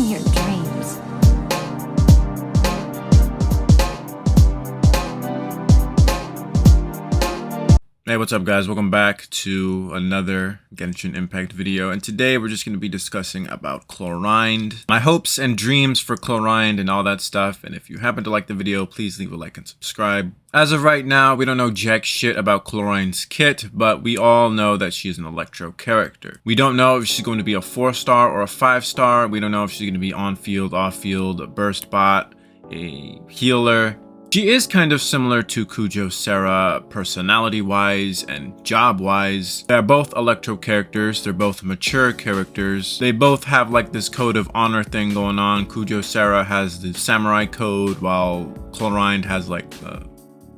your dreams. Hey, what's up guys? Welcome back to another Genshin Impact video, and today we're just going to be discussing about Clorinde, my hopes and dreams for Clorinde and all that stuff. And if you happen to like the video, please leave a like and subscribe. As of right now, we don't know jack shit about Clorinde's kit, but we all know that she's an Electro character. We don't know if she's going to be a 4-star or a 5-star. We don't know if she's going to be on-field, off-field, a burst bot, a healer. She is kind of similar to Kujo Sara personality-wise and job-wise. They're both Electro characters, they're both mature characters. They both have like this code of honor thing going on. Kujo Sara has the samurai code, while Clorinde has like the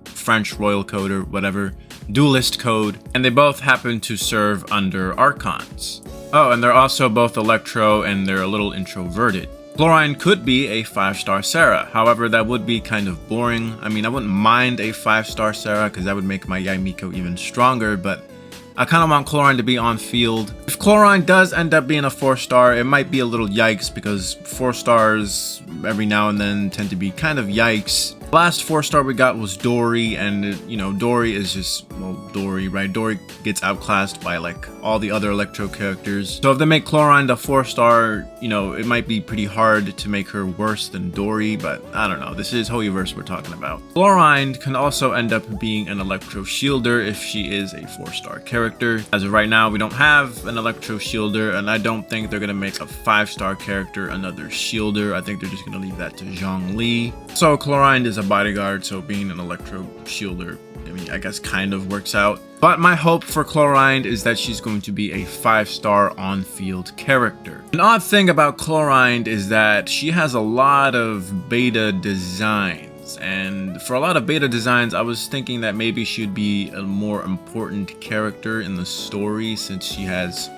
French royal code or whatever, duelist code. And they both happen to serve under Archons. Oh, and they're also both Electro and they're a little introverted. Clorinde could be a 5-star Sara, however that would be kind of boring. I mean, I wouldn't mind a 5-star Sara because that would make my miHoYo even stronger, but I kind of want Clorinde to be on field. If Clorinde does end up being a 4-star, it might be a little yikes because 4-stars every now and then tend to be kind of yikes. The last 4-star we got was Dory, and you know, Dory is just, well, Dory, right? Dory gets outclassed by like all the other Electro characters. So if they make Clorinde a 4-star, you know, it might be pretty hard to make her worse than Dory, but I don't know. This is miHoYoverse we're talking about. Clorinde can also end up being an Electro shielder if she is a 4-star character. As of right now, we don't have an Electro shielder, and I don't think they're gonna make a 5-star character another shielder. I think they're just gonna leave that to Zhongli. So Clorinde is a bodyguard, so being an Electro shielder, I mean, I guess kind of works out. But my hope for Clorinde is that she's going to be a 5-star on-field character. An odd thing about Clorinde is that she has a lot of beta designs. And for a lot of beta designs, I was thinking that maybe she'd be a more important character in the story since she has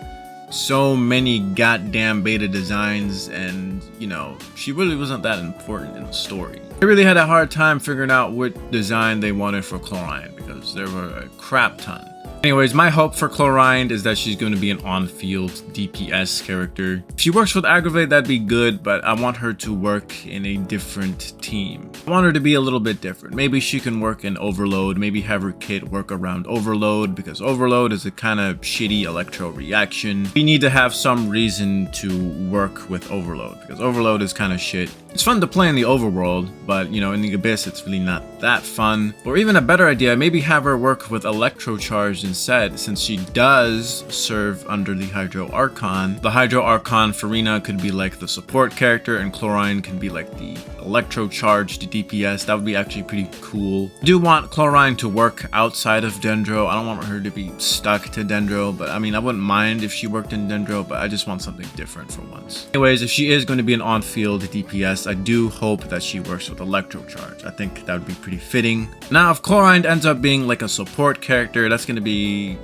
so many goddamn beta designs, and you know, she really wasn't that important in the story. I really had a hard time figuring out what design they wanted for Clorinde because there were a crap ton. Anyways, my hope for Clorinde is that she's going to be an on-field DPS character. If she works with Aggravate, that'd be good, but I want her to work in a different team. I want her to be a little bit different. Maybe she can work in Overload, maybe have her kit work around Overload, because Overload is a kind of shitty Electro reaction. We need to have some reason to work with Overload, because Overload is kind of shit. It's fun to play in the overworld, but you know, in the Abyss it's really not that fun. Or even a better idea, maybe have her work with Electro Charge instead, since she does serve under the Hydro Archon. The Hydro Archon Farina could be like the support character, and Clorinde can be like the Electro Charge to DPS. That would be actually pretty cool. I do want Clorinde to work outside of Dendro. I don't want her to be stuck to Dendro, but I mean, I wouldn't mind if she worked in Dendro, but I just want something different for once. Anyways, if she is going to be an on-field DPS, I do hope that she works with Electro Charge. I think that would be pretty fitting. Now, if Clorinde ends up being like a support character, that's going to be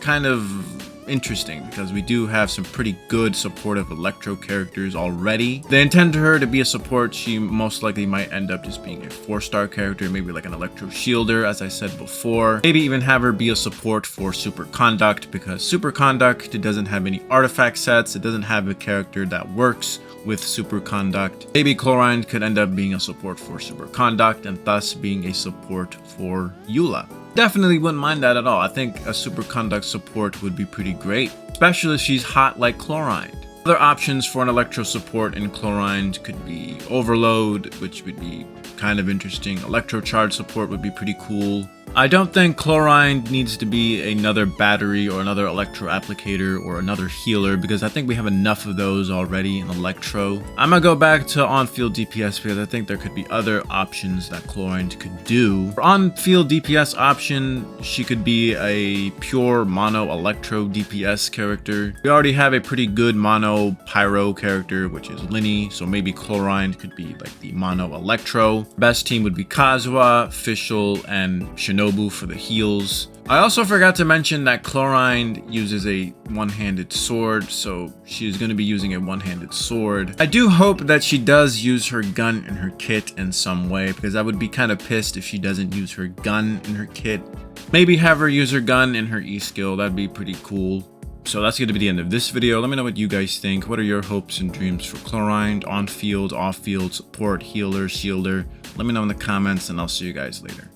kind of interesting because we do have some pretty good supportive Electro characters already. They intend her to be a support. She most likely might end up just being a 4-star character, maybe like an Electro shielder, as I said before. Maybe even have her be a support for Superconduct, because Superconduct doesn't have any artifact sets. It doesn't have a character that works with Superconduct. Maybe Clorinde could end up being a support for Superconduct and thus being a support for Eula. Definitely wouldn't mind that at all. I think a Superconduct support would be pretty great, especially if she's hot like Clorinde. Other options for an Electro support in Clorinde could be Overload, which would be kind of interesting. Electro Charge support would be pretty cool. I don't think Clorinde needs to be another battery or another Electro applicator or another healer, because I think we have enough of those already in Electro. I'm gonna go back to on-field DPS because I think there could be other options that Clorinde could do. For on-field DPS option, she could be a pure mono Electro DPS character. We already have a pretty good mono Pyro character, which is Lynette, so maybe Clorinde could be like the mono Electro. Best team would be Kazuha, Fischl, and Shinobu for the heals. I also forgot to mention that Clorinde uses a one-handed sword, so she's going to be using a one-handed sword. I do hope that she does use her gun in her kit in some way, because I would be kind of pissed if she doesn't use her gun in her kit. Maybe have her use her gun in her E skill, that'd be pretty cool. So that's going to be the end of this video. Let me know what you guys think. What are your hopes and dreams for Clorinde? On field, off field, support, healer, shielder? Let me know in the comments, and I'll see you guys later.